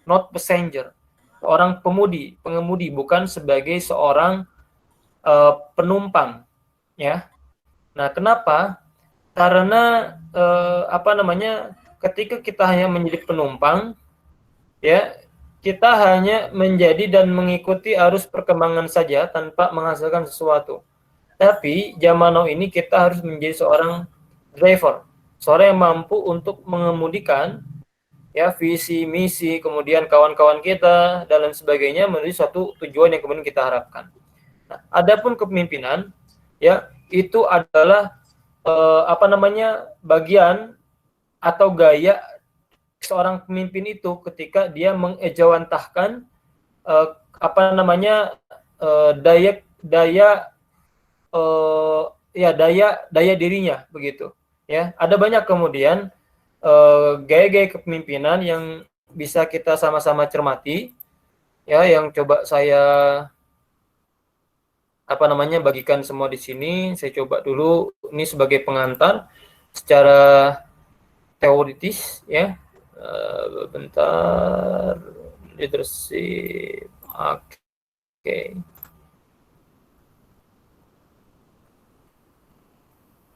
not passenger, seorang pengemudi, bukan sebagai seorang penumpang, ya. Nah, kenapa? Karena ketika kita hanya menjadi penumpang, ya, kita hanya menjadi dan mengikuti arus perkembangan saja tanpa menghasilkan sesuatu. Tapi zaman now ini kita harus menjadi seorang driver, seorang yang mampu untuk mengemudikan, ya, visi misi kemudian kawan-kawan kita dan lain sebagainya menuju suatu tujuan yang kemudian kita harapkan. Nah, adapun kepemimpinan, ya, itu adalah bagian atau gaya seorang pemimpin itu ketika dia mengejawantahkan daya dirinya, begitu, ya. Ada banyak kemudian gaya-gaya kepemimpinan yang bisa kita sama-sama cermati, ya, yang coba saya bagikan semua di sini. Saya coba dulu ini sebagai pengantar secara teoritis, ya. Bentar, leadership. Oke.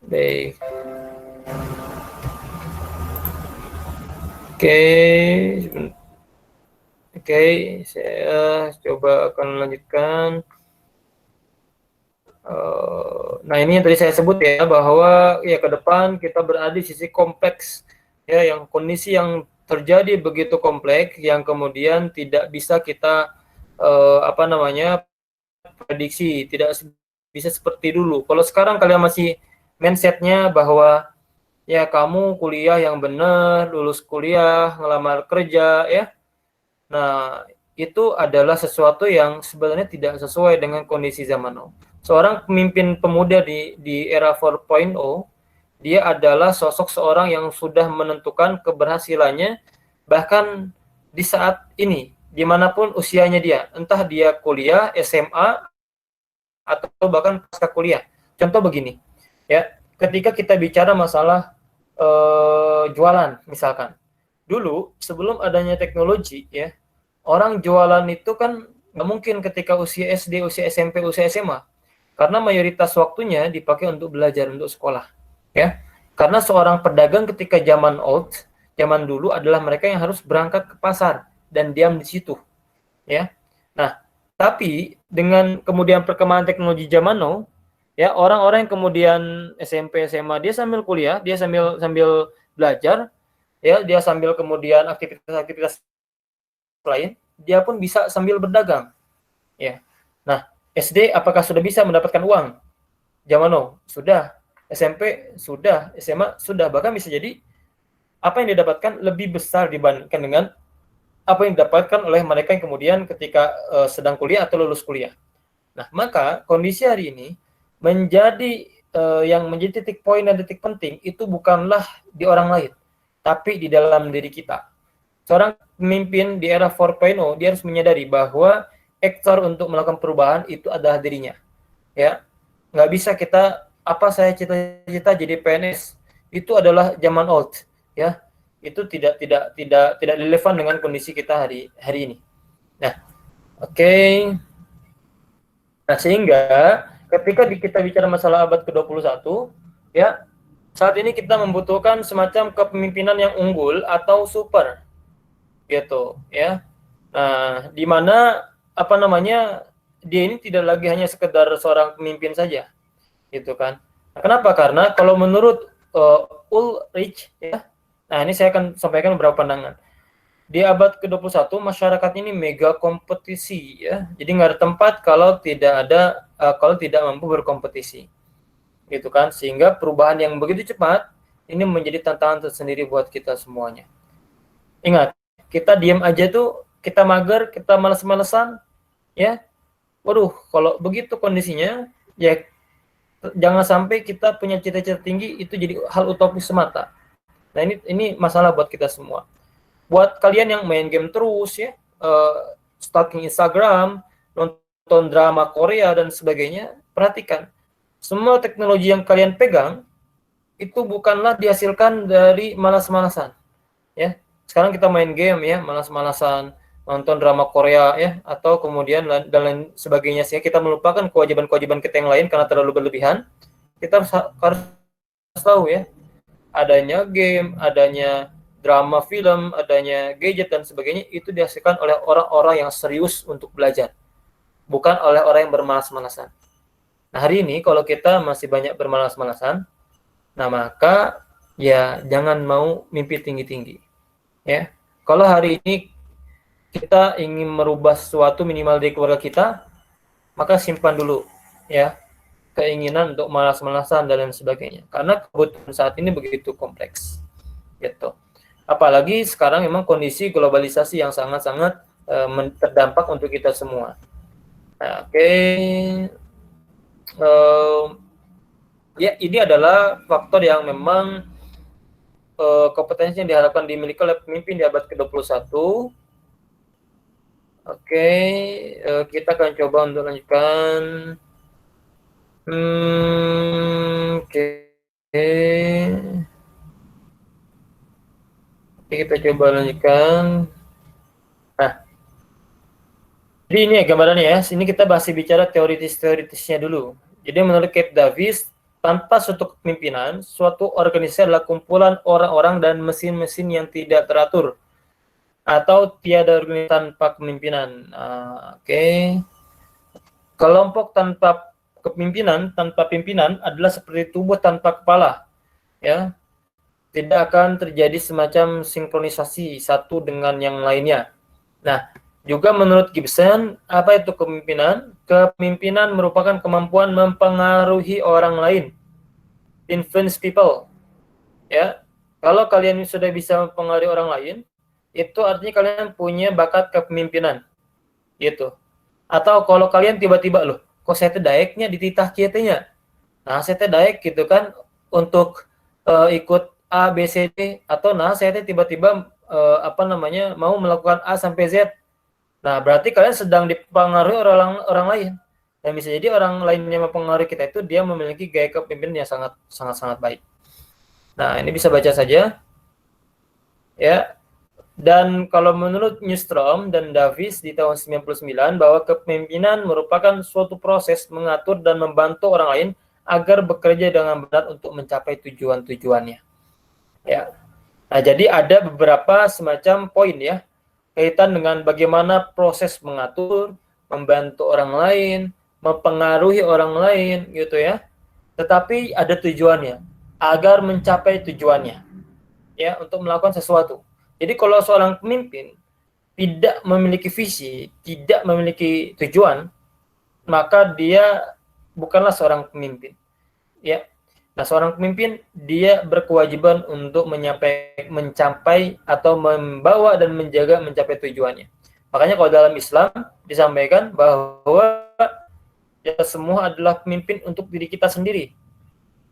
Baik. Oke, saya coba akan melanjutkan. Nah, ini yang tadi saya sebut, ya, bahwa ya ke depan kita berada di sisi kompleks, ya, yang kondisi yang terjadi begitu kompleks yang kemudian tidak bisa kita prediksi, tidak bisa seperti dulu. Kalau sekarang kalian masih mindsetnya bahwa ya kamu kuliah yang benar, lulus kuliah, ngelamar kerja, ya. Nah, itu adalah sesuatu yang sebenarnya tidak sesuai dengan kondisi zaman now. Seorang pemimpin pemuda di era 4.0, dia adalah sosok seorang yang sudah menentukan keberhasilannya bahkan di saat ini, dimanapun usianya dia, entah dia kuliah, SMA, atau bahkan pasca kuliah. Contoh begini, ya, ketika kita bicara masalah jualan misalkan. Dulu sebelum adanya teknologi, ya, orang jualan itu kan nggak mungkin ketika usia SD, usia SMP, usia SMA. Karena mayoritas waktunya dipakai untuk belajar, untuk sekolah, ya. Karena seorang pedagang ketika zaman dulu adalah mereka yang harus berangkat ke pasar dan diam di situ, ya. Nah, tapi dengan kemudian perkembangan teknologi zaman now, ya, orang-orang yang kemudian SMP, SMA, dia sambil kuliah, dia sambil belajar, ya, dia sambil kemudian aktivitas lain, dia pun bisa sambil berdagang, ya. Nah, SD apakah sudah bisa mendapatkan uang? Zaman now sudah, SMP sudah, SMA sudah, bahkan bisa jadi apa yang didapatkan lebih besar dibandingkan dengan apa yang didapatkan oleh mereka yang kemudian ketika sedang kuliah atau lulus kuliah. Nah, maka kondisi hari ini menjadi yang menjadi titik poin dan titik penting itu bukanlah di orang lain, tapi di dalam diri kita. Seorang pemimpin di era 4.0, dia harus menyadari bahwa aktor untuk melakukan perubahan itu adalah dirinya, ya. Nggak bisa kita, saya cita-cita jadi PNS, itu adalah zaman old, ya. Itu tidak relevan dengan kondisi kita hari ini. Nah, oke. Nah, sehingga ketika kita bicara masalah abad ke-21, ya, saat ini kita membutuhkan semacam kepemimpinan yang unggul atau super, gitu, ya. Nah, di mana dia ini tidak lagi hanya sekedar seorang pemimpin saja, gitu kan. Nah, kenapa? Karena kalau menurut Ulrich, ya. Nah, ini saya akan sampaikan beberapa pandangan. Di abad ke-21 masyarakat ini mega kompetisi, ya. Jadi nggak ada tempat kalau tidak mampu berkompetisi, gitu kan. Sehingga perubahan yang begitu cepat ini menjadi tantangan tersendiri buat kita semuanya. Ingat, kita diam aja tuh, kita mager, kita malas-malesan, ya. Waduh, kalau begitu kondisinya, ya jangan sampai kita punya cita-cita tinggi itu jadi hal utopis semata. Nah, ini masalah buat kita semua. Buat kalian yang main game terus, ya, stalking Instagram, nonton drama Korea dan sebagainya, perhatikan, semua teknologi yang kalian pegang itu bukanlah dihasilkan dari malas-malasan, ya. Sekarang kita main game, ya, malas-malasan, nonton drama Korea ya, atau kemudian dan lain sebagainya, sehingga kita melupakan kewajiban-kewajiban kita yang lain karena terlalu berlebihan. Kita harus tahu ya, adanya game, adanya drama film, adanya gadget dan sebagainya, itu dihasilkan oleh orang-orang yang serius untuk belajar, bukan oleh orang yang bermalas-malasan. Nah, hari ini kalau kita masih banyak bermalas-malasan, nah maka ya jangan mau mimpi tinggi-tinggi. Ya. Kalau hari ini kita ingin merubah sesuatu minimal di keluarga kita, maka simpan dulu ya keinginan untuk malas-malasan dan lain sebagainya. Karena kebutuhan saat ini begitu kompleks. Gitu. Apalagi sekarang memang kondisi globalisasi yang sangat-sangat terdampak untuk kita semua. Nah, oke. Ya, ini adalah faktor yang memang kompetensi yang diharapkan dimiliki oleh pemimpin di abad ke-21. Oke, kita akan coba untuk lanjutkan. Oke. Oke, kita coba lanjutkan. Nah, jadi ini ya gambarannya ya. Sini kita masih bicara teoritisnya dulu. Jadi menurut Kate Davis, tanpa suatu kepemimpinan, suatu organisasi adalah kumpulan orang-orang dan mesin-mesin yang tidak teratur atau tiada organisasi tanpa kepemimpinan. Oke. Kelompok tanpa kepemimpinan, tanpa pimpinan adalah seperti tubuh tanpa kepala. Ya. Tidak akan terjadi semacam sinkronisasi satu dengan yang lainnya. Nah, juga menurut Gibson, apa itu kepemimpinan? Kepemimpinan merupakan kemampuan mempengaruhi orang lain. Influence people. Ya. Kalau kalian sudah bisa mempengaruhi orang lain, itu artinya kalian punya bakat kepemimpinan. Gitu. Atau kalau kalian tiba-tiba loh, kok saya daeknya dititah kiatnya. Nah, saya daek gitu kan untuk ikut A, B, C, D, atau nah saya tiba-tiba mau melakukan A sampai Z. Nah, berarti kalian sedang dipengaruhi orang lain. Dan bisa jadi orang lain yang mempengaruhi kita itu dia memiliki gaya kepemimpinan yang sangat baik. Nah, ini bisa baca saja. Ya. Dan kalau menurut Newstrom dan Davis di tahun 99 bahwa kepemimpinan merupakan suatu proses mengatur dan membantu orang lain agar bekerja dengan benar untuk mencapai tujuan-tujuannya. Ya. Nah, jadi ada beberapa semacam poin ya kaitan dengan bagaimana proses mengatur, membantu orang lain, mempengaruhi orang lain gitu ya. Tetapi ada tujuannya agar mencapai tujuannya. Ya, untuk melakukan sesuatu. Jadi kalau seorang pemimpin tidak memiliki visi, tidak memiliki tujuan, maka dia bukanlah seorang pemimpin. Ya. Nah, seorang pemimpin dia berkewajiban untuk mencapai atau membawa dan mencapai tujuannya. Makanya kalau dalam Islam disampaikan bahwa ya semua adalah pemimpin untuk diri kita sendiri.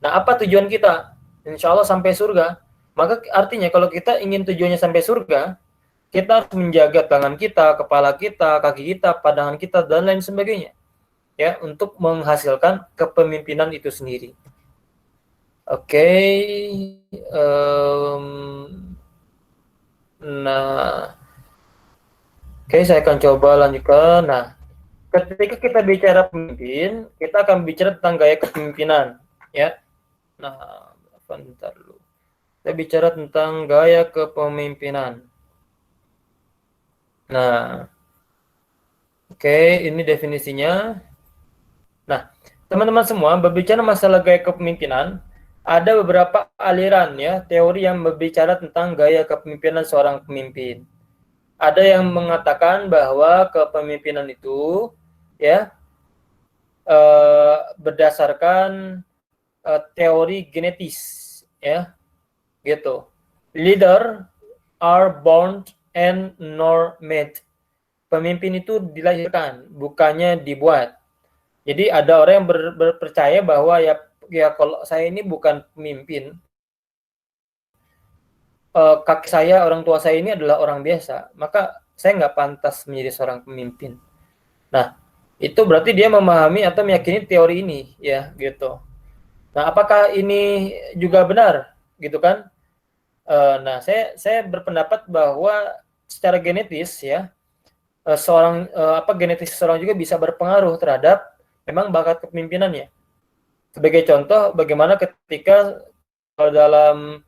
Nah, apa tujuan kita? Insya Allah sampai surga. Maka artinya kalau kita ingin tujuannya sampai surga, kita harus menjaga tangan kita, kepala kita, kaki kita, pandangan kita, dan lain sebagainya. Ya, untuk menghasilkan kepemimpinan itu sendiri. Oke, nah, oke, saya akan coba lanjutkan. Nah, ketika kita bicara pemimpin, kita akan bicara tentang gaya kepemimpinan, ya. Nah, bentar dulu. Kita bicara tentang gaya kepemimpinan. Nah, oke, ini definisinya. Nah, teman-teman semua, berbicara masalah gaya kepemimpinan, ada beberapa aliran ya, teori yang berbicara tentang gaya kepemimpinan seorang pemimpin. Ada yang mengatakan bahwa kepemimpinan itu ya berdasarkan teori genetis ya, gitu. Leader are born and nor made. Pemimpin itu dilahirkan, bukannya dibuat. Jadi ada orang yang berpercaya bahwa ya kalau saya ini bukan pemimpin, kakek saya, orang tua saya ini adalah orang biasa, maka saya nggak pantas menjadi seorang pemimpin. Nah, itu berarti dia memahami atau meyakini teori ini, ya gitu. Nah, apakah ini juga benar, gitu kan? Nah, saya berpendapat bahwa secara genetis ya, genetis seseorang juga bisa berpengaruh terhadap memang bakat kepemimpinannya. Sebagai contoh, bagaimana ketika dalam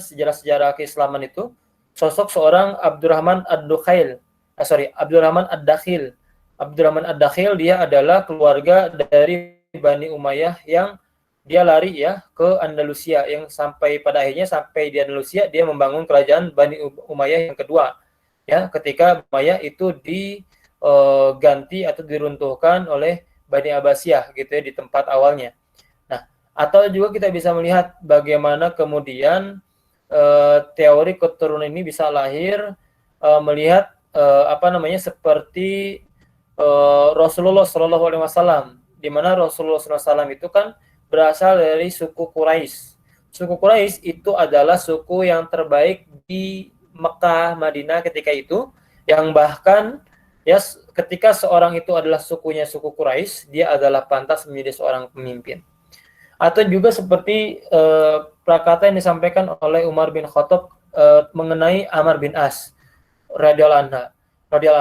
sejarah-sejarah keislaman itu sosok seorang Abdurrahman Ad-Dukhail, Abdurrahman Ad-Dakhil. Abdurrahman Ad-Dakhil dia adalah keluarga dari Bani Umayyah yang dia lari ya ke Andalusia, yang sampai pada akhirnya sampai di Andalusia dia membangun kerajaan Bani Umayyah yang kedua. Ya, ketika Umayyah itu diganti atau diruntuhkan oleh Bani Abbasiyah gitu ya di tempat awalnya. Nah, atau juga kita bisa melihat bagaimana kemudian teori keturunan ini bisa lahir melihat seperti Rasulullah Shallallahu Alaihi Wasallam, di mana Rasulullah SAW itu kan berasal dari suku Quraisy. Suku Quraisy itu adalah suku yang terbaik di Mekah, Madinah ketika itu, yang bahkan ya ketika seorang itu adalah sukunya suku Quraisy, dia adalah pantas menjadi seorang pemimpin. Atau juga seperti perkata yang disampaikan oleh Umar bin Khattab mengenai Amr bin As radhiyallahu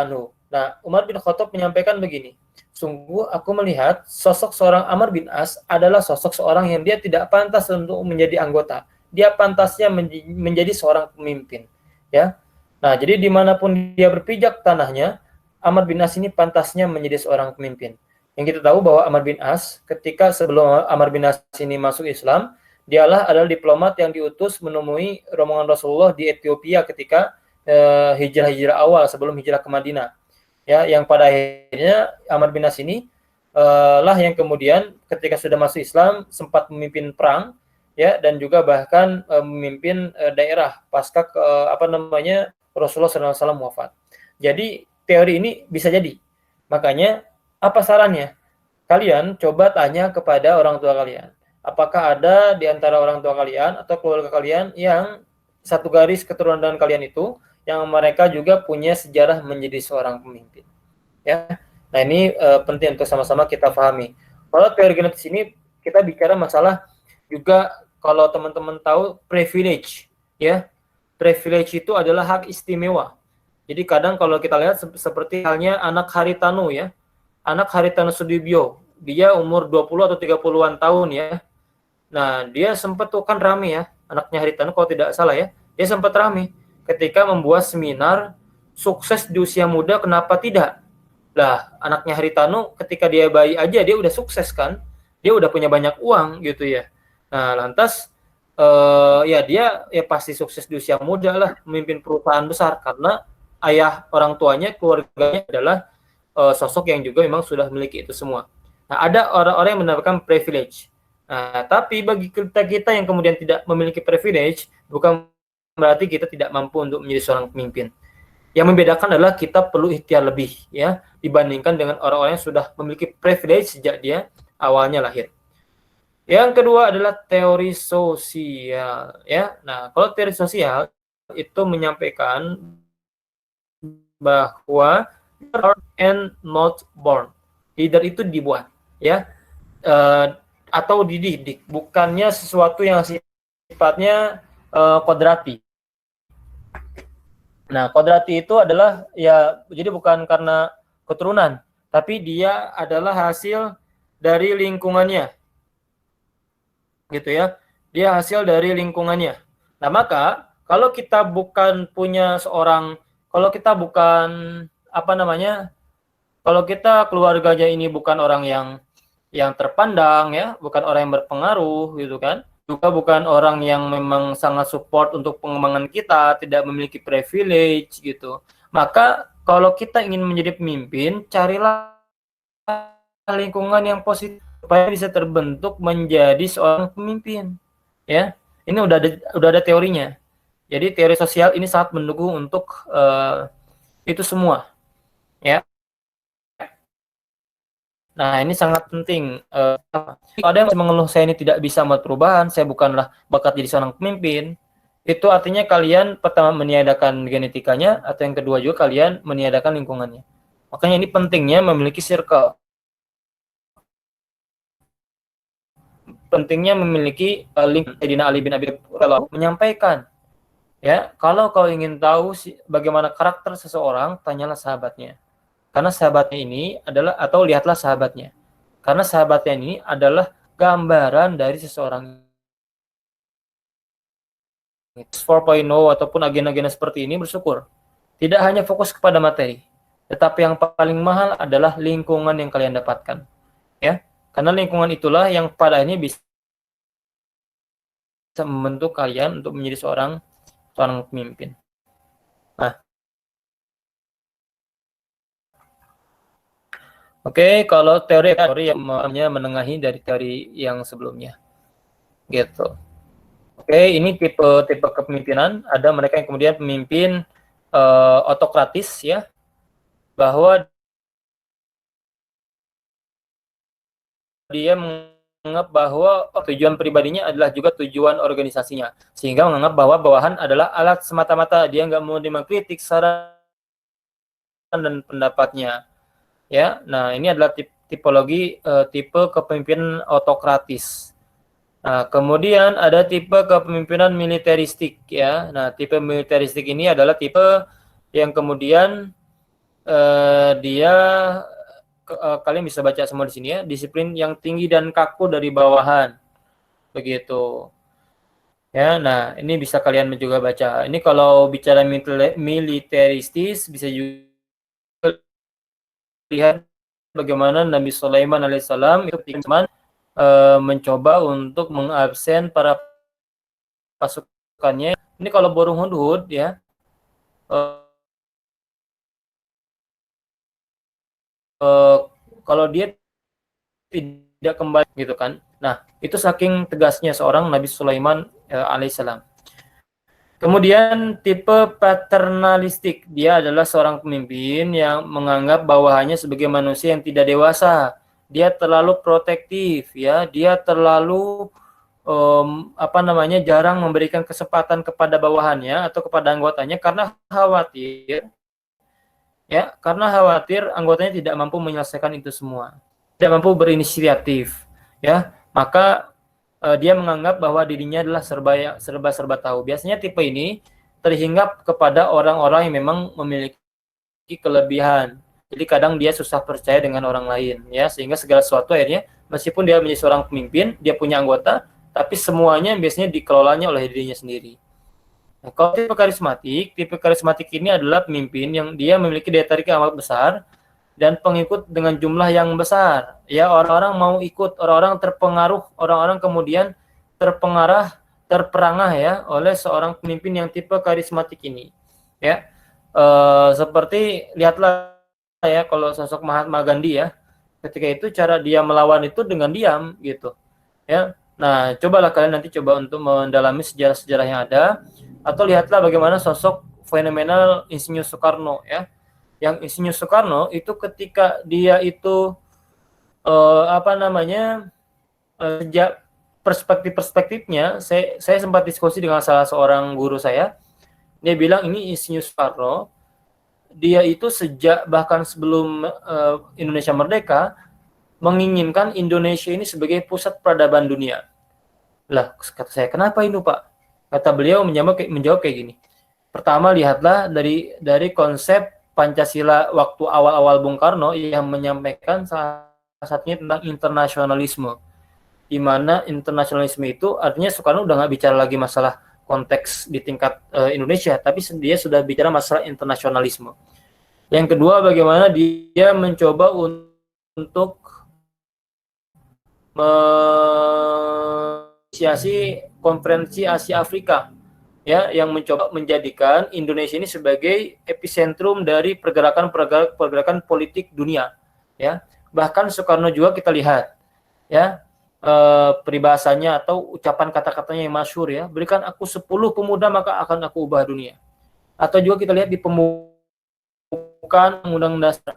anhu. Nah, Umar bin Khattab menyampaikan begini, sungguh aku melihat sosok seorang Amr bin As adalah sosok seorang yang dia tidak pantas untuk menjadi anggota. Dia pantasnya menjadi seorang pemimpin. Ya, nah jadi dimanapun dia berpijak tanahnya, Amr bin As ini pantasnya menjadi seorang pemimpin. Yang kita tahu bahwa Amr bin As ketika sebelum Amr bin As ini masuk Islam, dialah adalah diplomat yang diutus menemui rombongan Rasulullah di Ethiopia ketika hijrah awal sebelum hijrah ke Madinah. Ya, yang pada akhirnya Amr bin As ini lah yang kemudian ketika sudah masuk Islam sempat memimpin perang, ya, dan juga bahkan memimpin daerah pasca Rasulullah SAW wafat. Jadi teori ini bisa jadi. Makanya apa sarannya? Kalian coba tanya kepada orang tua kalian. Apakah ada di antara orang tua kalian atau keluarga kalian yang satu garis keturunan dengan kalian itu, yang mereka juga punya sejarah menjadi seorang pemimpin. Ya, nah ini penting untuk sama-sama kita pahami. Kalau teori genetis ini kita bicara masalah juga, kalau teman-teman tahu privilege, ya, privilege itu adalah hak istimewa. Jadi kadang kalau kita lihat seperti halnya anak Haritanu ya, anak Haritanu Sudibyo, dia umur 20 atau 30-an tahun ya. Nah, dia sempat tuh kan rame ya, anaknya Haritanu kalau tidak salah ya, dia sempat rame ketika membuat seminar sukses di usia muda, kenapa tidak? Lah, anaknya Haritanu ketika dia bayi aja dia udah sukses kan, dia udah punya banyak uang gitu ya. Nah, lantas ya dia ya pasti sukses di usia muda lah, memimpin perusahaan besar karena ayah orang tuanya, keluarganya adalah sosok yang juga memang sudah memiliki itu semua. Nah, ada orang-orang yang mendapatkan privilege. Nah, tapi bagi kita yang kemudian tidak memiliki privilege, bukan berarti kita tidak mampu untuk menjadi seorang pemimpin. Yang membedakan adalah kita perlu ikhtiar lebih ya dibandingkan dengan orang-orang yang sudah memiliki privilege sejak dia awalnya lahir. Yang kedua adalah teori sosial ya. Nah, kalau teori sosial itu menyampaikan bahwa born and not born. Leader itu dibuat ya atau dididik, bukannya sesuatu yang sifatnya kodrati. Nah, kodrati itu adalah ya jadi bukan karena keturunan, tapi dia adalah hasil dari lingkungannya. Gitu ya. Dia hasil dari lingkungannya. Nah, maka kalau kita bukan punya seorang, kalau kita bukan kalau kita keluarganya ini bukan orang yang terpandang ya, bukan orang yang berpengaruh gitu kan, juga bukan orang yang memang sangat support untuk pengembangan kita, tidak memiliki privilege gitu. Maka kalau kita ingin menjadi pemimpin, carilah lingkungan yang positif supaya bisa terbentuk menjadi seorang pemimpin. Ya, ini udah ada teorinya. Jadi teori sosial ini sangat mendukung untuk itu semua. Ya. Nah, ini sangat penting. Ada yang mengeluh saya ini tidak bisa membuat perubahan, saya bukanlah bakat jadi seorang pemimpin. Itu artinya kalian pertama meniadakan genetikanya, atau yang kedua juga kalian meniadakan lingkungannya. Makanya ini pentingnya memiliki circle. Pentingnya memiliki link. Sayyidina Ali bin Abi Thalib menyampaikan Ya, kalau kau ingin tahu bagaimana karakter seseorang, tanyalah sahabatnya. Karena sahabatnya ini adalah, atau lihatlah sahabatnya. Karena sahabatnya ini adalah gambaran dari seseorang. 4.0 ataupun agenda-agenda seperti ini, bersyukur. Tidak hanya fokus kepada materi, tetapi yang paling mahal adalah lingkungan yang kalian dapatkan. Ya, karena lingkungan itulah yang pada akhirnya bisa membentuk kalian untuk menjadi seorang pemimpin. Nah, oke, kalau teori yang menengahi dari teori yang sebelumnya, gitu. Oke, ini tipe kepemimpinan. Ada mereka yang kemudian pemimpin otokratis, ya, bahwa dia menganggap bahwa tujuan pribadinya adalah juga tujuan organisasinya, sehingga menganggap bahwa bawahan adalah alat semata-mata. Dia nggak mau mengkritik saran dan pendapatnya. Ya, nah ini adalah tipologi tipe kepemimpinan otokratis. Nah, kemudian ada tipe kepemimpinan militeristik, ya. Nah, tipe militeristik ini adalah tipe yang kemudian dia kalian bisa baca semua di sini, ya. Disiplin yang tinggi dan kaku dari bawahan, begitu. Ya, nah ini bisa kalian juga baca. Ini kalau bicara militeristis bisa juga lihat bagaimana Nabi Sulaiman alaihissalam itu mencoba untuk mengabsen para pasukannya. Ini kalau burung hudhud, ya, kalau dia tidak kembali, gitu kan. Nah, itu saking tegasnya seorang Nabi Sulaiman alaihissalam. Kemudian tipe paternalistik, dia adalah seorang pemimpin yang menganggap bawahannya sebagai manusia yang tidak dewasa. Dia terlalu protektif, ya, dia terlalu jarang memberikan kesempatan kepada bawahannya atau kepada anggotanya karena khawatir anggotanya tidak mampu menyelesaikan itu semua, tidak mampu berinisiatif, ya. Maka dia menganggap bahwa dirinya adalah serba tahu. Biasanya tipe ini terhinggap kepada orang-orang yang memang memiliki kelebihan. Jadi kadang dia susah percaya dengan orang lain, ya, sehingga segala sesuatu akhirnya meskipun dia menjadi seorang pemimpin, dia punya anggota, tapi semuanya biasanya dikelolanya oleh dirinya sendiri. Nah, kalau tipe karismatik ini adalah pemimpin yang dia memiliki daya tarik yang amat besar dan pengikut dengan jumlah yang besar. Ya, orang-orang mau ikut, orang-orang terpengaruh, orang-orang kemudian terperangah, ya, oleh seorang pemimpin yang tipe karismatik ini. Ya, seperti lihatlah, ya, kalau sosok Mahatma Gandhi, ya, ketika itu cara dia melawan itu dengan diam, gitu, ya. Nah, cobalah kalian nanti coba untuk mendalami sejarah-sejarah yang ada, atau lihatlah bagaimana sosok fenomenal Insinyur Soekarno, ya. Yang Insinyur Soekarno itu ketika dia itu sejak perspektifnya, saya sempat diskusi dengan salah seorang guru saya. Dia bilang ini Insinyur Soekarno, dia itu sejak bahkan sebelum Indonesia merdeka menginginkan Indonesia ini sebagai pusat peradaban dunia. Lah, kata saya, kenapa itu, Pak? Kata beliau menjawab kayak gini. Pertama, lihatlah dari konsep Pancasila waktu awal-awal Bung Karno yang menyampaikan salah satunya tentang internasionalisme. Di mana internasionalisme itu artinya Soekarno udah nggak bicara lagi masalah konteks di tingkat Indonesia, tapi dia sudah bicara masalah internasionalisme. Yang kedua, bagaimana dia mencoba untuk menginisiasi konferensi Asia Afrika, ya, yang mencoba menjadikan Indonesia ini sebagai epicentrum dari pergerakan politik dunia, ya. Bahkan Soekarno juga kita lihat, ya, peribahasanya atau ucapan kata-katanya yang masyhur, ya, berikan aku 10 pemuda maka akan aku ubah dunia. Atau juga kita lihat di pembukaan Undang-Undang Dasar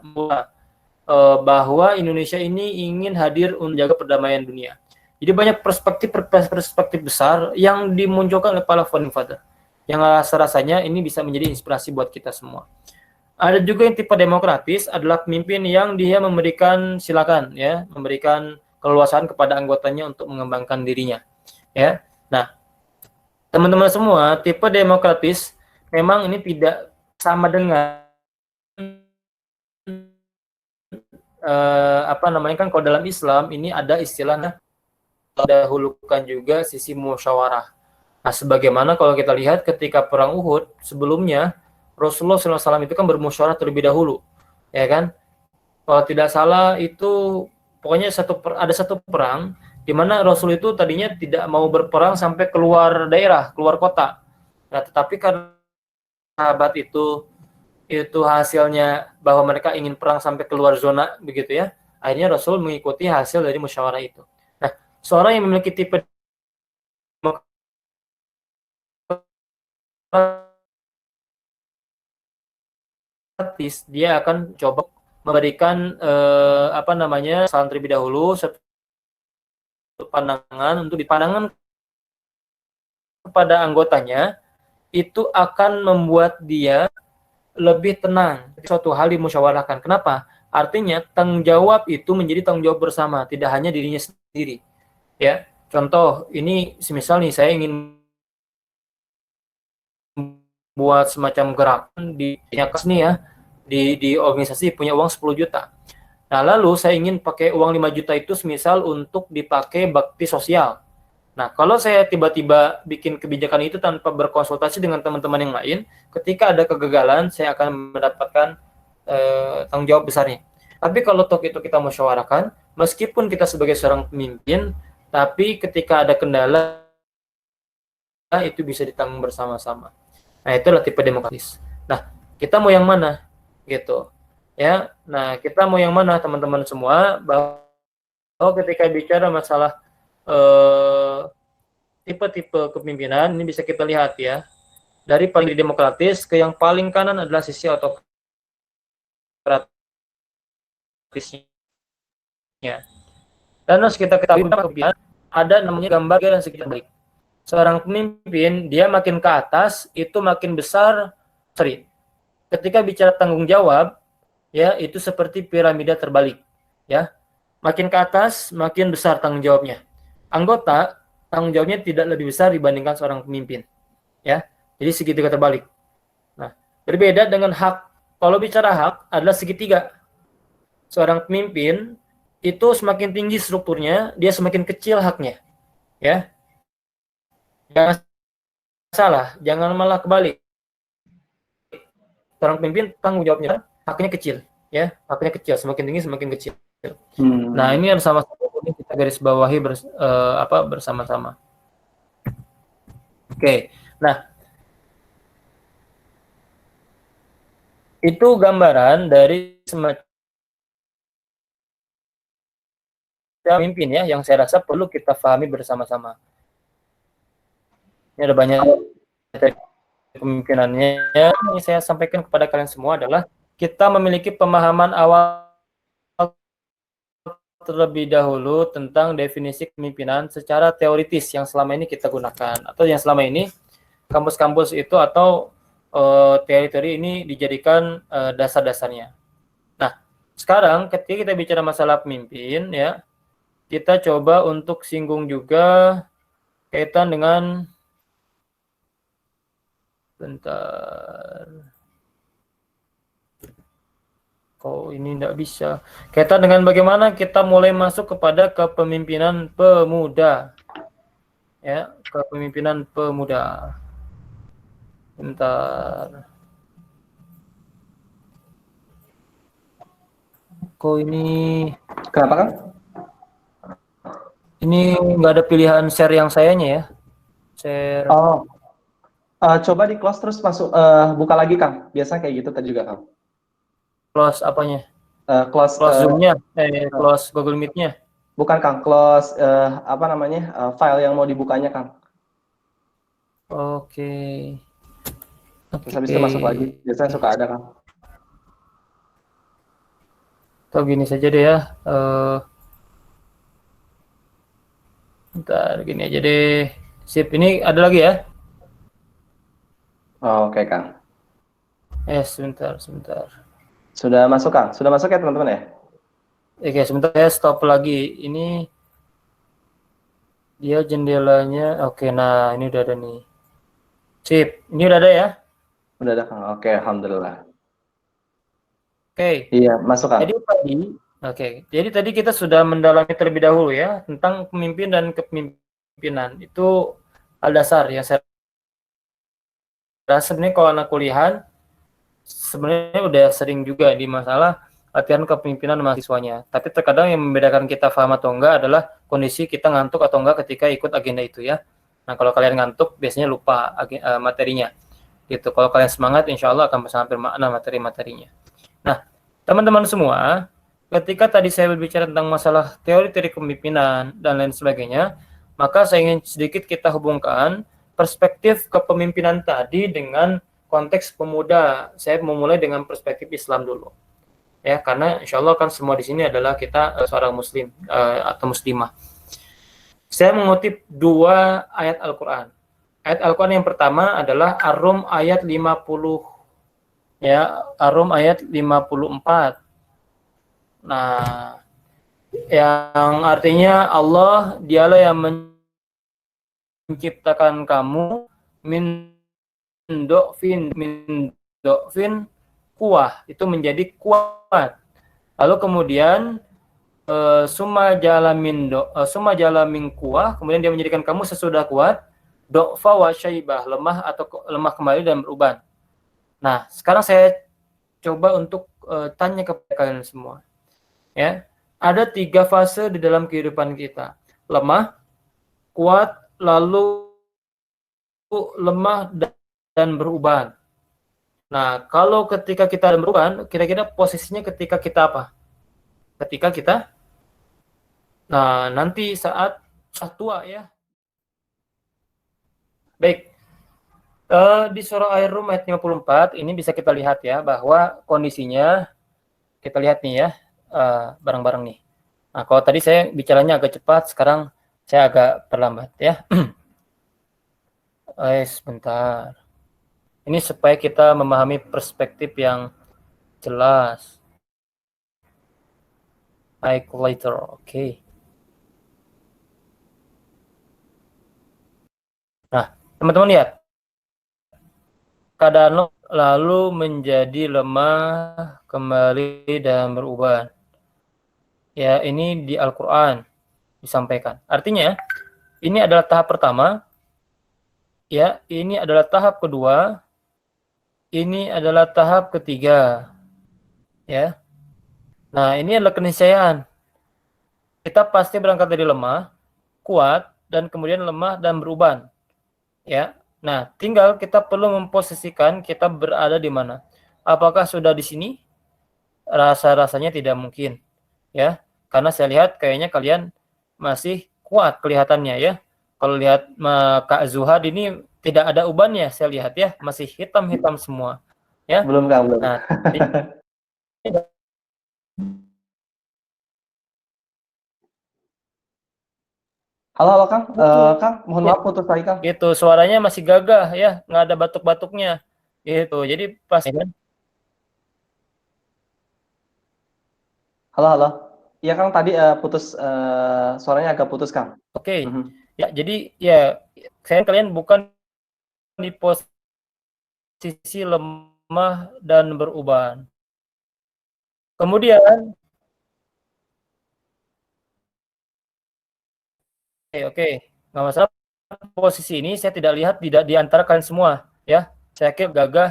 bahwa Indonesia ini ingin hadir untuk menjaga perdamaian dunia. Jadi banyak perspektif besar yang dimunculkan oleh para founding father, yang rasanya ini bisa menjadi inspirasi buat kita semua. Ada juga yang tipe demokratis, adalah pemimpin yang dia memberikan silakan, ya, memberikan keleluasaan kepada anggotanya untuk mengembangkan dirinya, ya. Nah, teman-teman semua, tipe demokratis memang ini tidak sama dengan apa namanya, kan kalau dalam Islam ini ada istilahnya dahulukan juga sisi musyawarah. Nah, sebagaimana kalau kita lihat ketika perang Uhud sebelumnya Rasulullah SAW itu kan bermusyawarah terlebih dahulu, ya kan? Kalau tidak salah itu pokoknya ada satu perang di mana Rasul itu tadinya tidak mau berperang sampai keluar daerah, keluar kota. Nah, tetapi karena sahabat itu hasilnya bahwa mereka ingin perang sampai keluar zona begitu ya. Akhirnya Rasul mengikuti hasil dari musyawarah itu. Nah, seorang yang memiliki tipe demokratis, dia akan coba memberikan apa namanya, saran terlebih dahulu, satu pandangan untuk dipandangkan kepada anggotanya, itu akan membuat dia lebih tenang. Suatu hal dimusyawarahkan. Kenapa? Artinya tanggung jawab itu menjadi tanggung jawab bersama, tidak hanya dirinya sendiri. Ya, contoh ini, semisal nih saya ingin buat semacam gerakan di nih ya, di organisasi punya uang 10 juta. Nah, lalu saya ingin pakai uang 5 juta itu semisal untuk dipakai bakti sosial. Nah, kalau saya tiba-tiba bikin kebijakan itu tanpa berkonsultasi dengan teman-teman yang lain, ketika ada kegagalan, saya akan mendapatkan tanggung jawab besarnya. Tapi kalau toh itu kita musyawarahkan, meskipun kita sebagai seorang pemimpin, tapi ketika ada kendala, itu bisa ditanggung bersama-sama. Nah, itulah tipe demokratis. Nah, kita mau yang mana? Gitu. Ya. Nah, kita mau yang mana, teman-teman semua? Bahwa ketika bicara masalah tipe-tipe kepemimpinan, ini bisa kita lihat ya. Dari paling demokratis ke yang paling kanan adalah sisi autokratisnya. Dan harus kita ketahui bahwa ada namanya gambar dan segi terbalik. Seorang pemimpin, dia makin ke atas, itu makin besar, ketika bicara tanggung jawab, ya, itu seperti piramida terbalik, ya. Makin ke atas, makin besar tanggung jawabnya. Anggota, tanggung jawabnya tidak lebih besar dibandingkan seorang pemimpin, ya. Jadi segitiga terbalik. Nah, berbeda dengan hak. Kalau bicara hak adalah segitiga. Seorang pemimpin itu semakin tinggi strukturnya, dia semakin kecil haknya, ya. Jangan salah, jangan malah kebalik. Seorang pemimpin tanggung jawabnya, haknya kecil, ya, haknya kecil, semakin tinggi semakin kecil. Nah, ini harus sama-sama kita garis bawahi bersama-sama. Oke, nah itu gambaran dari semacam pemimpin ya, yang saya rasa perlu kita pahami bersama-sama. Ini ada banyak kepemimpinannya. Yang saya sampaikan kepada kalian semua adalah kita memiliki pemahaman awal terlebih dahulu tentang definisi kepemimpinan secara teoritis yang selama ini kita gunakan, atau yang selama ini kampus-kampus itu atau teori-teori ini dijadikan dasar-dasarnya. Nah, sekarang ketika kita bicara masalah pemimpin ya, kita coba untuk singgung juga kaitan dengan ini tidak bisa. Kaitan dengan bagaimana kita mulai masuk kepada kepemimpinan pemuda. Ya, kepemimpinan pemuda. Bentar. Kok ini... Kenapa, Kang? Ini nggak ada pilihan share yang sayanya ya. Share. Oh. Coba di close terus masuk, buka lagi, Kang. Biasa kayak gitu tadi juga, Kang. Close apanya? Close Zoom-nya, close Google Meet-nya. Bukan, Kang. Close file yang mau dibukanya, Kang. Oke. Terus habis itu masuk lagi. Biasanya suka ada, Kang. Atau gini saja deh ya. Bentar, gini aja deh. Sip, ini ada lagi ya? Oke, Kang. Sebentar. Sudah masuk, Kang? Sudah masuk ya, teman-teman ya? Oke, sebentar ya, stop lagi. Ini dia jendelanya. Oke, nah ini udah ada nih. Sip. Ini udah ada ya? Udah ada, Kang. Oke, alhamdulillah. Oke. Iya, masuk, Kang. Jadi tadi kita sudah mendalami terlebih dahulu ya tentang pemimpin dan kepemimpinan. Itu hal dasar ya. Saya rasa sebenarnya kalau anak kuliahan sebenarnya udah sering juga di masalah latihan kepemimpinan mahasiswanya. Tapi terkadang yang membedakan kita paham atau enggak adalah kondisi kita ngantuk atau enggak ketika ikut agenda itu ya. Nah, kalau kalian ngantuk biasanya lupa materinya. Gitu. Kalau kalian semangat insya Allah akan sampai makna materi-materinya. Nah, teman-teman semua, ketika tadi saya berbicara tentang masalah teori-teori kepemimpinan dan lain sebagainya, maka saya ingin sedikit kita hubungkan perspektif kepemimpinan tadi dengan konteks pemuda. Saya memulai dengan perspektif Islam dulu. Ya, karena insya Allah kan semua di sini adalah kita seorang muslim atau muslimah. Saya mengutip dua ayat Al-Quran. Ayat Al-Quran yang pertama adalah Ar-Rum ayat 50. Ya, Ar-Rum ayat 54. Nah, yang artinya Allah dialah yang menciptakan kamu min dofin kuah, itu menjadi kuat. Lalu kemudian summa jalamin kuah, kemudian dia menjadikan kamu sesudah kuat, do'fa wa syaibah, lemah atau lemah kembali dan beruban. Nah, sekarang saya coba untuk tanya kepada kalian semua. Ya, ada 3 fase di dalam kehidupan kita. Lemah, kuat, lalu lemah dan beruban. Nah, kalau ketika kita beruban, kira-kira posisinya ketika kita apa? Ketika kita, nah nanti saat tua ya. Baik, di surah Ar-Rum ayat 54 ini bisa kita lihat ya bahwa kondisinya, kita lihat nih ya, bareng-bareng nih. Nah, kalau tadi saya bicaranya agak cepat, sekarang saya agak terlambat ya. Sebentar. Ini supaya kita memahami perspektif yang jelas. Later, oke. Nah, teman-teman lihat. Keadaan lalu menjadi lemah, kembali dan berubah. Ya, ini di Al-Quran disampaikan. Artinya, ini adalah tahap pertama. Ya, ini adalah tahap kedua. Ini adalah tahap ketiga. Ya. Nah, ini adalah keniscayaan. Kita pasti berangkat dari lemah, kuat, dan kemudian lemah dan beruban. Ya. Nah, tinggal kita perlu memposisikan kita berada di mana. Apakah sudah di sini? Rasa-rasanya tidak mungkin. Ya. Karena saya lihat kayaknya kalian masih kuat kelihatannya ya. Kalau lihat Kak Zuhad ini tidak ada ubannya, saya lihat ya, masih hitam-hitam semua. Ya. Belum, Kang, belum. Nah, Halo, halo, Kang. Kang, mohon maaf putus tadi, Kang. gitu, suaranya masih gagah ya, nggak ada batuk-batuknya. Gitu. Jadi pas Halo, halo. Iya, Kang, tadi putus, suaranya agak putus, Kang. oke. Ya, jadi ya saya kalian bukan di posisi lemah dan beruban. Kemudian oke, nggak masalah. Posisi ini saya tidak lihat tidak di antara kalian semua, ya. Saya kira gagah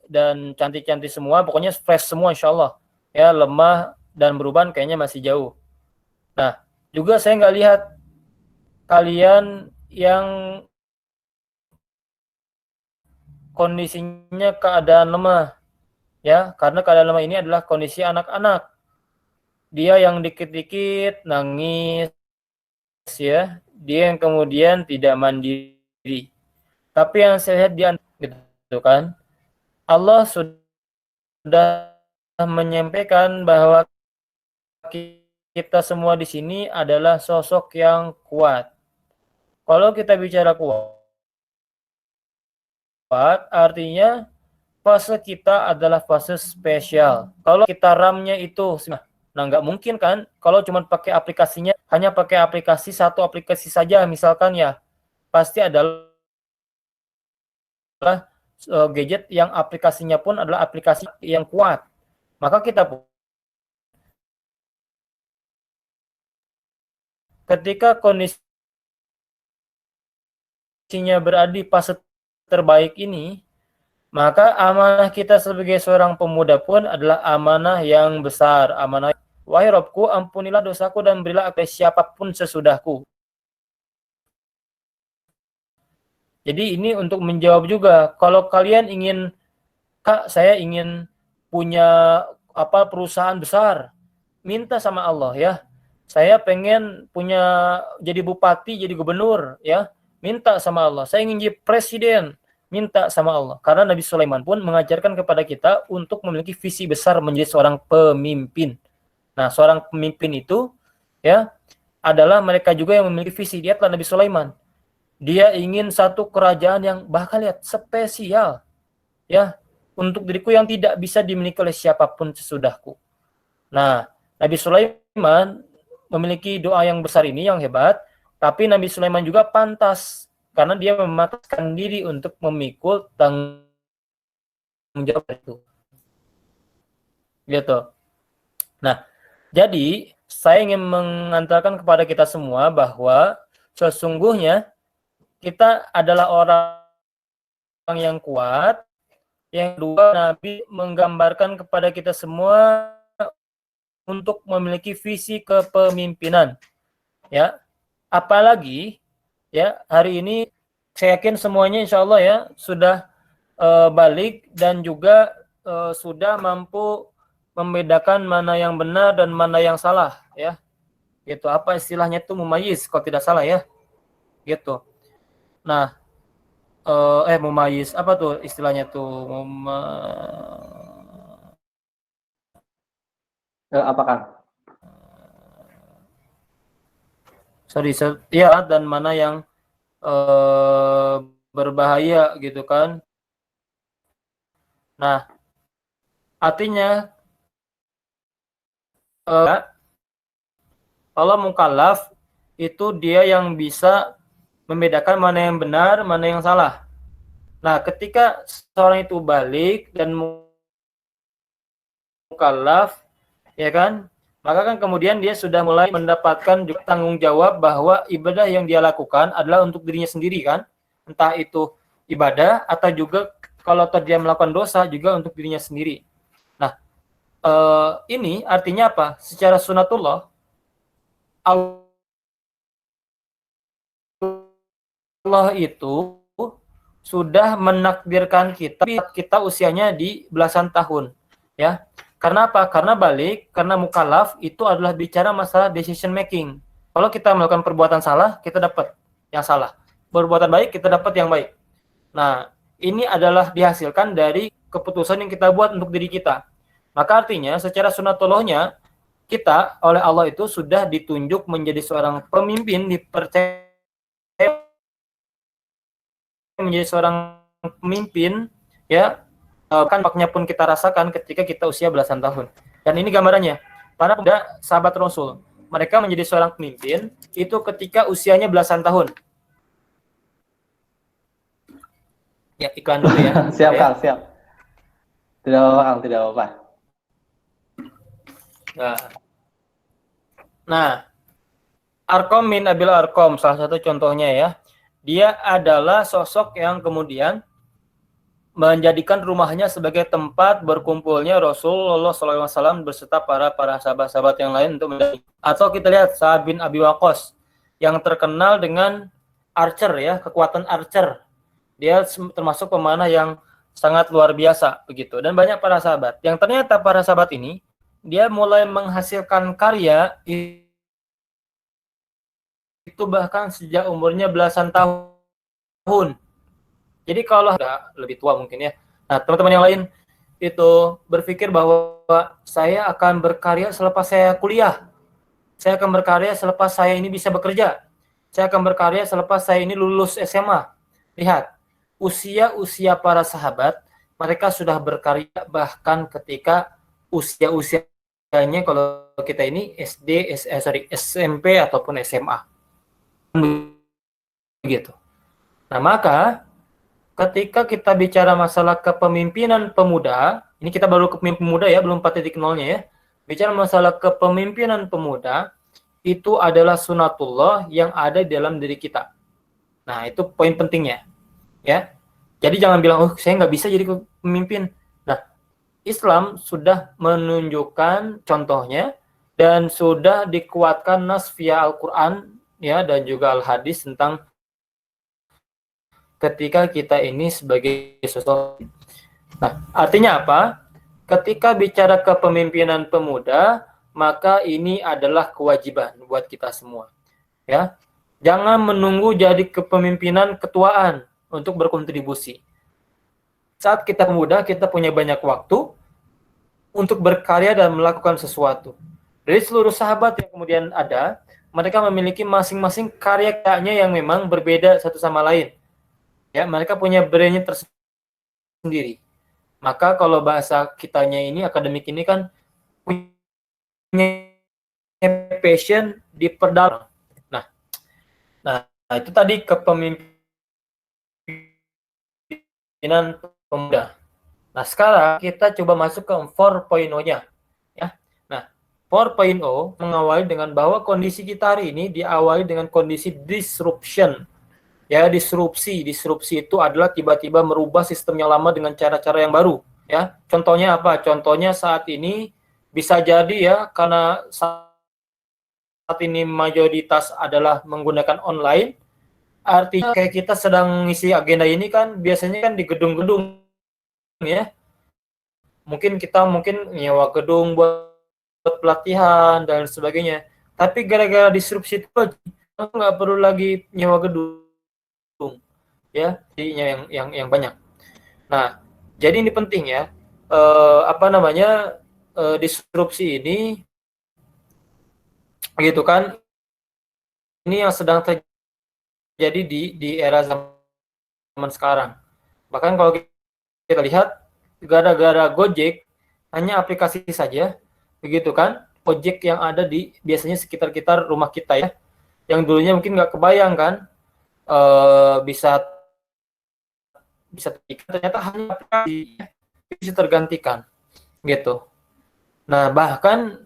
dan cantik-cantik semua, pokoknya fresh semua insya Allah. Ya, lemah dan beruban kayaknya masih jauh. Nah, juga saya nggak lihat kalian yang kondisinya keadaan lemah, ya, karena keadaan lemah ini adalah kondisi anak-anak. Dia yang dikit-dikit nangis, ya, dia yang kemudian tidak mandiri. Tapi yang saya lihat dia gitu kan, Allah sudah menyampaikan bahwa kita semua di sini adalah sosok yang kuat. Kalau kita bicara kuat, artinya fase kita adalah fase spesial. Kalau kita RAM-nya itu, nah nggak mungkin kan, kalau cuma pakai aplikasinya, hanya pakai aplikasi satu aplikasi saja misalkan ya, pasti adalah gadget yang aplikasinya pun adalah aplikasi yang kuat. Maka kita pun ketika kondisinya berada di fase terbaik ini, maka amanah kita sebagai seorang pemuda pun adalah amanah yang besar. Amanah, wahai Robku, ampunilah dosaku dan berilah aku siapapun sesudahku. Jadi ini untuk menjawab juga, kalau kalian ingin, Kak, saya ingin punya perusahaan besar, minta sama Allah ya. Saya pengen punya jadi bupati, jadi gubernur ya, minta sama Allah. Saya ingin jadi presiden, minta sama Allah. Karena Nabi Sulaiman pun mengajarkan kepada kita untuk memiliki visi besar menjadi seorang pemimpin. Nah, seorang pemimpin itu ya adalah mereka juga yang memiliki visi. Lihatlah Nabi Sulaiman. Dia ingin satu kerajaan yang bahkan lihat spesial ya untuk diriku yang tidak bisa dimiliki oleh siapapun sesudahku. Nah, Nabi Sulaiman memiliki doa yang besar ini yang hebat, tapi Nabi Sulaiman juga pantas karena dia mematahkan diri untuk memikul tanggung jawab itu. Gitu. Nah, jadi saya ingin mengantarkan kepada kita semua bahwa sesungguhnya kita adalah orang yang kuat. Yang kedua, Nabi menggambarkan kepada kita semua untuk memiliki visi kepemimpinan. Ya, apalagi ya hari ini saya yakin semuanya insya Allah ya sudah balik dan juga sudah mampu membedakan mana yang benar dan mana yang salah ya. Gitu. Apa istilahnya itu mumayyiz kalau tidak salah ya. Gitu. Nah, mumayyiz apa tuh istilahnya tuh? Apakah? Ya, dan mana yang berbahaya gitu kan. Nah, artinya kalau mukallaf itu dia yang bisa membedakan mana yang benar, mana yang salah. Nah, ketika seorang itu balik dan mukallaf, ya kan, maka kan kemudian dia sudah mulai mendapatkan juga tanggung jawab bahwa ibadah yang dia lakukan adalah untuk dirinya sendiri kan, entah itu ibadah atau juga kalau dia melakukan dosa juga untuk dirinya sendiri. Nah, ini artinya apa? Secara sunatullah, Allah itu sudah menakdirkan kita usianya di belasan tahun, ya. Karena apa? Karena balik, karena mukallaf itu adalah bicara masalah decision making. Kalau kita melakukan perbuatan salah, kita dapat yang salah. Perbuatan baik, kita dapat yang baik. Nah, ini adalah dihasilkan dari keputusan yang kita buat untuk diri kita. Maka artinya, secara sunatullahnya, kita oleh Allah itu sudah ditunjuk menjadi seorang pemimpin, dipercaya menjadi seorang pemimpin, ya, kan dampaknya pun kita rasakan ketika kita usia belasan tahun. Dan ini gambarannya, para pemuda sahabat Rasul, mereka menjadi seorang pemimpin itu ketika usianya belasan tahun. Ya, iklan dulu ya. Siap, Kang, siap. Tidak apa-apa, Kang, tidak apa-apa. Nah, Arqam bin Abil Arqam, salah satu contohnya ya. Dia adalah sosok yang kemudian menjadikan rumahnya sebagai tempat berkumpulnya Rasulullah SAW beserta para sahabat-sahabat yang lain untuk menjadi. Atau kita lihat Sa'ad bin Abi Waqqas yang terkenal dengan archer ya, kekuatan archer. Dia termasuk pemanah yang sangat luar biasa begitu, dan banyak para sahabat. Yang ternyata para sahabat ini dia mulai menghasilkan karya itu bahkan sejak umurnya belasan tahun. Jadi kalau ada lebih tua mungkin ya. Nah, teman-teman yang lain itu berpikir bahwa saya akan berkarya selepas saya kuliah. Saya akan berkarya selepas saya ini bisa bekerja. Saya akan berkarya selepas saya ini lulus SMA. Lihat, usia-usia para sahabat, mereka sudah berkarya bahkan ketika usia-usianya kalau kita ini SMP ataupun SMA. Begitu. Nah, maka ketika kita bicara masalah kepemimpinan pemuda, ini kita baru kepemimpinan pemuda ya, belum 4.0-nya ya. Bicara masalah kepemimpinan pemuda, itu adalah sunatullah yang ada di dalam diri kita. Nah, itu poin pentingnya. Ya. Jadi jangan bilang, oh saya nggak bisa jadi pemimpin. Nah, Islam sudah menunjukkan contohnya dan sudah dikuatkan nas via Al-Quran ya, dan juga Al-Hadis tentang ketika kita ini sebagai sosok. Nah, artinya apa? Ketika bicara kepemimpinan pemuda, maka ini adalah kewajiban buat kita semua. Ya, jangan menunggu jadi kepemimpinan ketuaan untuk berkontribusi. Saat kita muda, kita punya banyak waktu untuk berkarya dan melakukan sesuatu. Dari seluruh sahabat yang kemudian ada, mereka memiliki masing-masing karya-karyanya yang memang berbeda satu sama lain. Ya, mereka punya brandnya tersendiri. Maka kalau bahasa kitanya ini, akademik ini kan punya passion di perdalam. Nah, itu tadi kepemimpinan pemuda. Nah, sekarang kita coba masuk ke 4.0-nya. Ya. Nah, 4.0 mengawali dengan bahwa kondisi kita hari ini diawali dengan kondisi disruption. Ya, disrupsi itu adalah tiba-tiba merubah sistem yang lama dengan cara-cara yang baru. Ya, contohnya apa? Contohnya saat ini bisa jadi ya, karena saat ini mayoritas adalah menggunakan online, artinya kayak kita sedang ngisi agenda ini kan biasanya kan di gedung-gedung ya. Mungkin kita nyewa gedung buat pelatihan dan sebagainya. Tapi gara-gara disrupsi itu nggak perlu lagi nyewa gedung. Ya, jadinya yang banyak. Nah, jadi ini penting ya. Disrupsi ini gitu kan. Ini yang sedang terjadi di era zaman sekarang. Bahkan kalau kita lihat gara-gara Gojek hanya aplikasi saja, begitu kan? Ojek yang ada di biasanya sekitar rumah kita ya. Yang dulunya mungkin nggak kebayang kan, bisa ternyata hanya aplikasi bisa tergantikan gitu. Nah, bahkan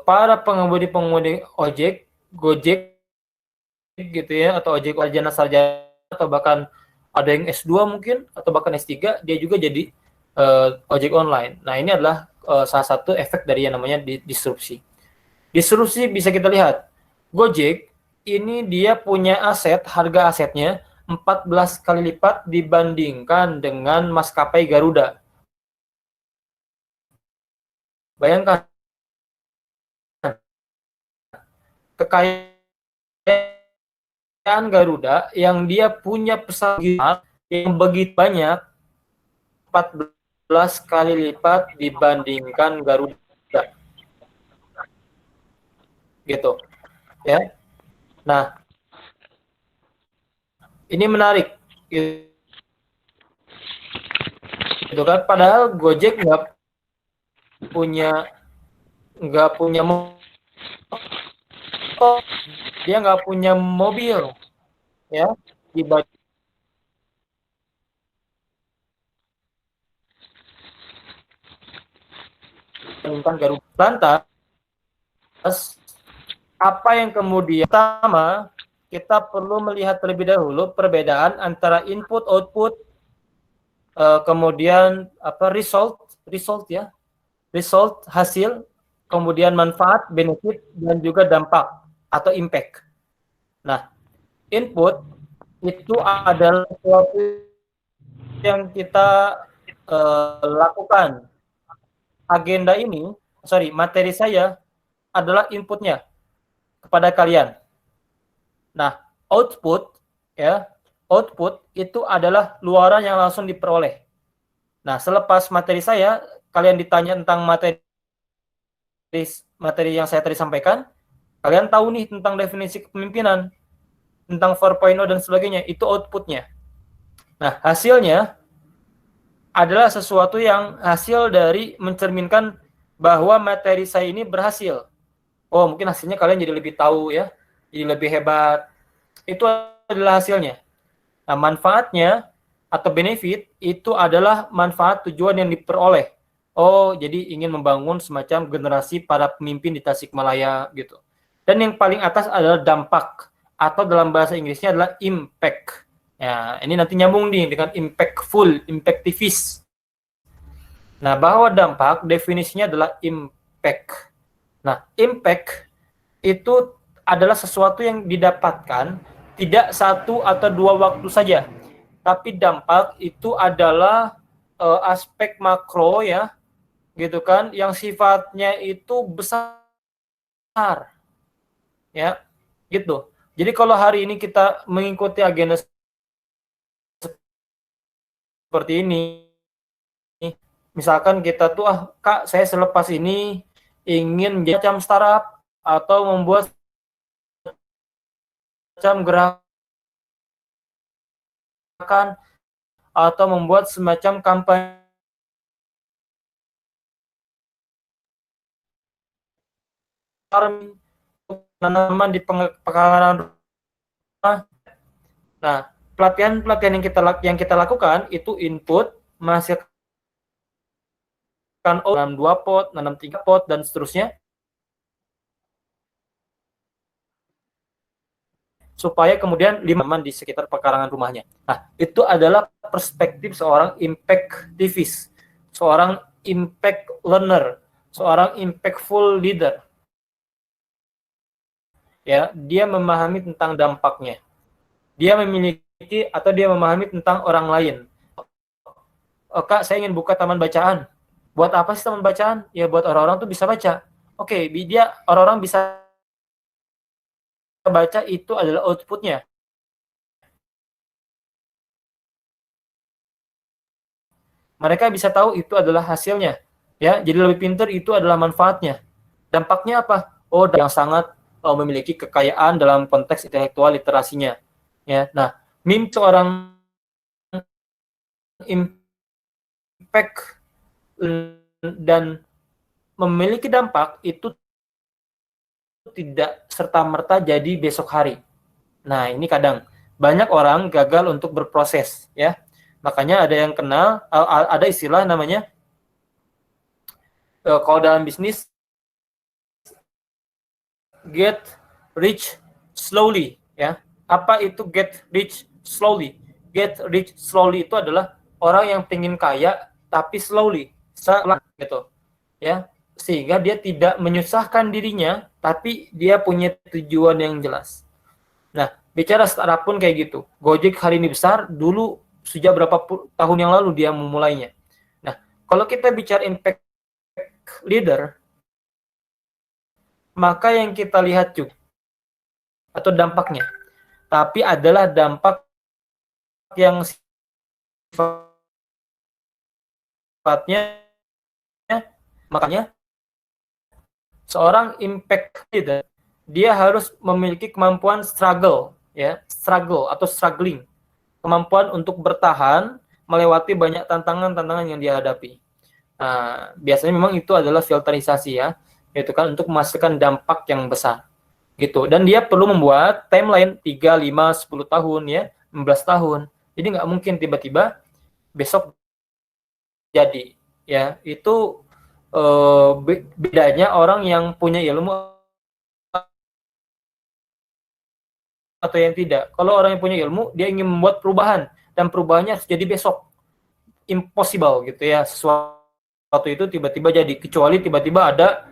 para pengemudi ojek, Gojek gitu ya, atau ojek sarjana atau bahkan ada yang S2 mungkin atau bahkan S3, dia juga jadi ojek online. Nah, ini adalah salah satu efek dari yang namanya disrupsi. Disrupsi bisa kita lihat. Gojek ini dia punya harga asetnya 14 kali lipat dibandingkan dengan maskapai Garuda. Bayangkan kekayaan Garuda yang dia punya pesawat yang begitu banyak, 14 kali lipat dibandingkan Garuda. Gitu. Ya. Nah, ini menarik. Gitu kan, padahal Gojek nggak punya dia nggak punya mobil ya dibandingkan Garuda. Lantas apa yang kemudian pertama kita perlu melihat terlebih dahulu perbedaan antara input output, kemudian result hasil, kemudian manfaat benefit, dan juga dampak atau impact. Nah, input itu adalah sesuatu yang kita lakukan. Materi saya adalah inputnya kepada kalian. Nah, output itu adalah luaran yang langsung diperoleh. Nah, selepas materi saya, kalian ditanya tentang materi yang saya tadi sampaikan, kalian tahu nih tentang definisi kepemimpinan, tentang 4.0 dan sebagainya, itu outputnya. Nah, hasilnya adalah sesuatu yang hasil dari mencerminkan bahwa materi saya ini berhasil. Oh, mungkin hasilnya kalian jadi lebih tahu ya, jadi lebih hebat. Itu adalah hasilnya. Nah, manfaatnya atau benefit itu adalah manfaat tujuan yang diperoleh. Oh, jadi ingin membangun semacam generasi para pemimpin di Tasikmalaya gitu. Dan yang paling atas adalah dampak atau dalam bahasa Inggrisnya adalah impact. Ya, ini nanti nyambung nih dengan impactful, impactivis. Nah, bahwa dampak definisinya adalah impact. Nah, impact itu adalah sesuatu yang didapatkan tidak satu atau dua waktu saja, tapi dampak itu adalah aspek makro ya, gitu kan, yang sifatnya itu besar ya, gitu. Jadi kalau hari ini kita mengikuti agenda seperti ini, misalkan kita tuh Kak, saya selepas ini ingin menjadi macam startup atau membuat macam gerakan atau membuat semacam kampanye tanaman di pekarangan rumah. Nah, pelatihan yang kita lakukan itu input, menghasilkan nanam 2 pot, nanam 3 pot, dan seterusnya, supaya kemudian 5 tanaman di sekitar pekarangan rumahnya. Nah, itu adalah perspektif seorang impactivis, seorang impact learner, seorang impactful leader. Ya, dia memahami tentang dampaknya. Dia memiliki atau dia memahami tentang orang lain. Oh, Kak, saya ingin buka taman bacaan. Buat apa sih taman bacaan? Ya buat orang-orang tuh bisa baca. Oke, dia orang-orang bisa baca, itu adalah outputnya. Mereka bisa tahu itu adalah hasilnya. Ya, jadi lebih pintar itu adalah manfaatnya. Dampaknya apa? Oh, yang sangat memiliki kekayaan dalam konteks intelektual literasinya. Ya, nah, seorang impact dan memiliki dampak itu tidak serta-merta jadi besok hari. Nah, ini kadang banyak orang gagal untuk berproses, ya. Makanya ada yang kenal, ada istilah namanya, kalau dalam bisnis, get rich slowly, ya. Apa itu get rich slowly? Get rich slowly itu adalah orang yang pengen kaya tapi slowly, gitu, ya. Sehingga dia tidak menyusahkan dirinya, tapi dia punya tujuan yang jelas. Nah, bicara startup pun kayak gitu. Gojek hari ini besar, dulu sejak berapa tahun yang lalu dia memulainya. Nah, kalau kita bicara impact leader, maka yang kita lihat juga atau dampaknya, tapi adalah dampak yang sifatnya, makanya seorang impact leader dia harus memiliki kemampuan struggle, ya, struggle atau struggling, kemampuan untuk bertahan melewati banyak tantangan-tantangan yang dia hadapi. Nah, biasanya memang itu adalah filterisasi ya, gitu kan, untuk menghasilkan dampak yang besar, gitu. Dan dia perlu membuat timeline 3, 5, 10 tahun ya, 15 tahun. Jadi nggak mungkin tiba-tiba besok jadi, ya. Itu bedanya orang yang punya ilmu atau yang tidak. Kalau orang yang punya ilmu, dia ingin membuat perubahan, dan perubahannya harus jadi besok. Impossible gitu ya, sesuatu itu tiba-tiba jadi, kecuali tiba-tiba ada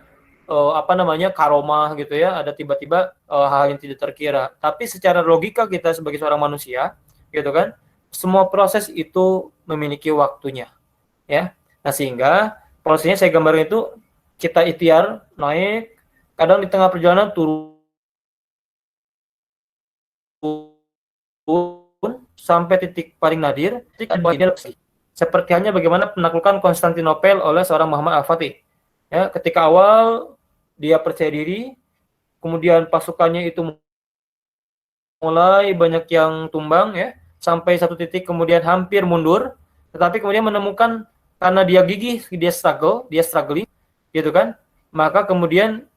karomah gitu ya, ada tiba-tiba hal yang tidak terkira. Tapi secara logika kita sebagai seorang manusia, gitu kan, semua proses itu memiliki waktunya, ya. Nah, sehingga prosesnya saya gambarkan itu, kita ikhtiar naik, kadang di tengah perjalanan turun sampai titik paling nadir, seperti halnya bagaimana penaklukan Konstantinopel oleh seorang Muhammad Al-Fatih. Ya, ketika awal dia percaya diri, kemudian pasukannya itu mulai banyak yang tumbang ya, sampai satu titik kemudian hampir mundur, tetapi kemudian menemukan, karena dia gigih, dia struggling, gitu kan, maka kemudian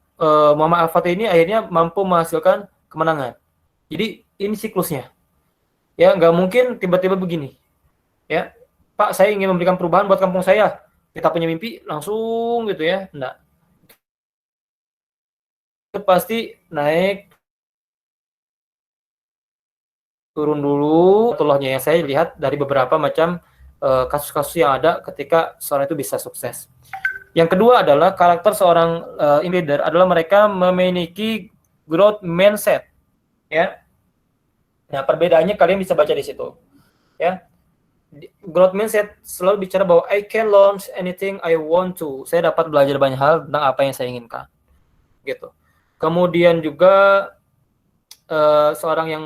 Muhammad Al-Fatih ini akhirnya mampu menghasilkan kemenangan. Jadi ini siklusnya. Ya, nggak mungkin tiba-tiba begini. ya. Pak, saya ingin memberikan perubahan buat kampung saya. Kita punya mimpi langsung gitu ya. Nah, itu pasti naik turun dulu tulohnya yang saya lihat dari beberapa macam kasus-kasus yang ada ketika seorang itu bisa sukses. Yang kedua adalah karakter seorang leader adalah mereka memiliki growth mindset, ya. Nah, perbedaannya kalian bisa baca di situ, ya. Growth mindset selalu bicara bahwa I can launch anything I want to. Saya dapat belajar banyak hal tentang apa yang saya inginkan, gitu. Kemudian juga seorang yang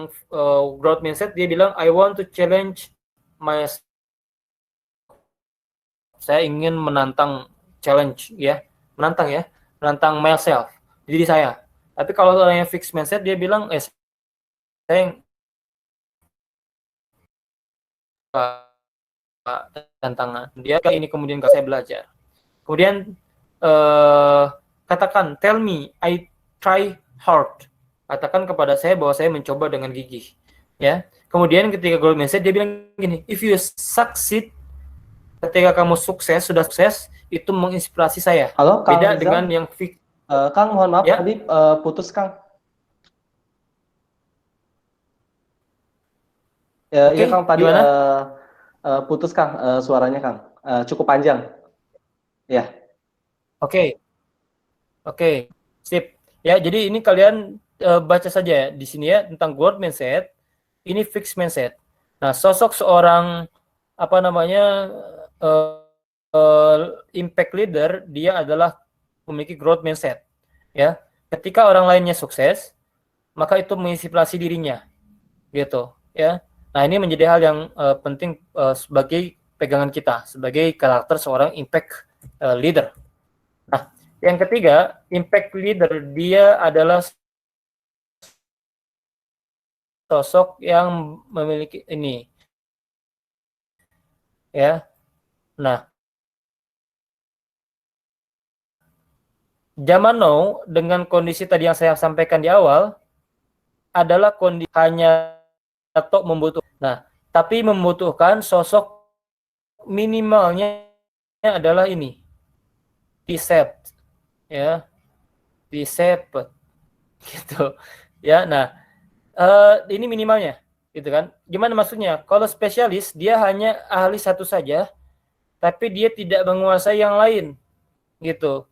growth mindset dia bilang I want to challenge myself. Saya ingin menantang challenge ya, menantang myself, diri saya. Tapi kalau orang yang fixed mindset dia bilang saya tantangan. Dia ini kemudian saya belajar. Kemudian katakan tell me I try hard. Katakan kepada saya bahwa saya mencoba dengan gigih. Ya. Kemudian ketika growth mindset dia bilang gini, if you succeed, ketika kamu sukses, sudah sukses, itu menginspirasi saya. Halo, Kang Beda Rizal. dengan yang Kang, mohon maaf ya? tadi putus, Kang. Iya, Kang, tadi putus, Kang, suaranya, Kang. Cukup panjang. Ya. Oke. Oke, sip. Ya, jadi ini kalian baca saja ya di sini ya tentang growth mindset. Ini fixed mindset. Nah, sosok seorang apa namanya impact leader dia adalah memiliki growth mindset. Ya, ketika orang lainnya sukses, maka itu menginspirasi dirinya, gitu. Ya. Nah, ini menjadi hal yang penting sebagai pegangan kita sebagai karakter seorang impact leader. Nah, yang ketiga, impact leader dia adalah sosok yang memiliki ini ya. Nah, zaman now dengan kondisi tadi yang saya sampaikan di awal adalah kondisi hanya atau membutuhkan. Nah, tapi membutuhkan sosok minimalnya adalah ini. P-set ya, P-set gitu. Ya, nah ini minimalnya gitu kan. Gimana maksudnya? Kalau spesialis dia hanya ahli satu saja, tapi dia tidak menguasai yang lain gitu.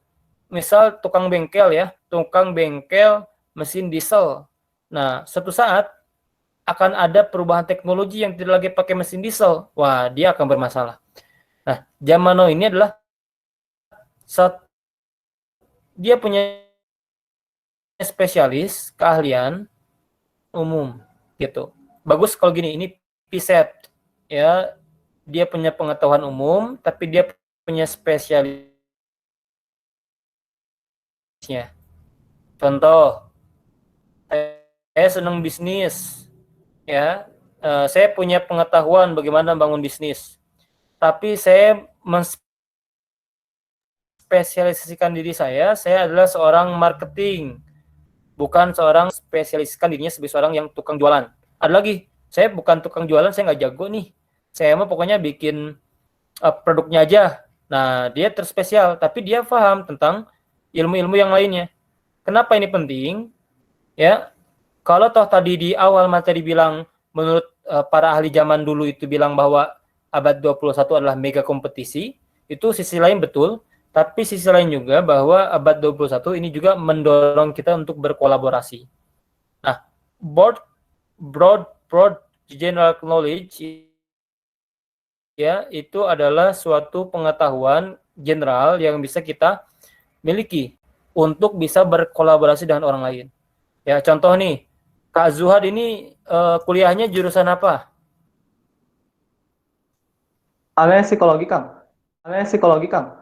Misal tukang bengkel ya, tukang bengkel mesin diesel. Nah, suatu saat akan ada perubahan teknologi yang tidak lagi pakai mesin diesel. Wah, dia akan bermasalah. Nah, zaman now ini adalah saat dia punya spesialis, keahlian umum gitu. Bagus kalau gini, ini P-set ya, dia punya pengetahuan umum, tapi dia punya spesialisnya. Contoh, saya senang bisnis, ya, saya punya pengetahuan bagaimana bangun bisnis, tapi saya menspesialisasikan diri saya adalah seorang marketing, bukan seorang spesialiskan dirinya sebagai seorang yang tukang jualan. Ada lagi, saya bukan tukang jualan, saya nggak jago nih, saya mah pokoknya bikin produknya aja. Nah, dia terspesial, tapi dia paham tentang ilmu-ilmu yang lainnya. Kenapa ini penting? Ya, kalau toh tadi di awal materi bilang menurut para ahli zaman dulu itu bilang bahwa abad 21 adalah mega kompetisi, itu sisi lain betul, tapi sisi lain juga bahwa abad 21 ini juga mendorong kita untuk berkolaborasi. Nah, broad general knowledge ya, itu adalah suatu pengetahuan general yang bisa kita miliki untuk bisa berkolaborasi dengan orang lain. Ya, contoh nih, Kak Zuhad ini kuliahnya jurusan apa? Psikologi, Kang.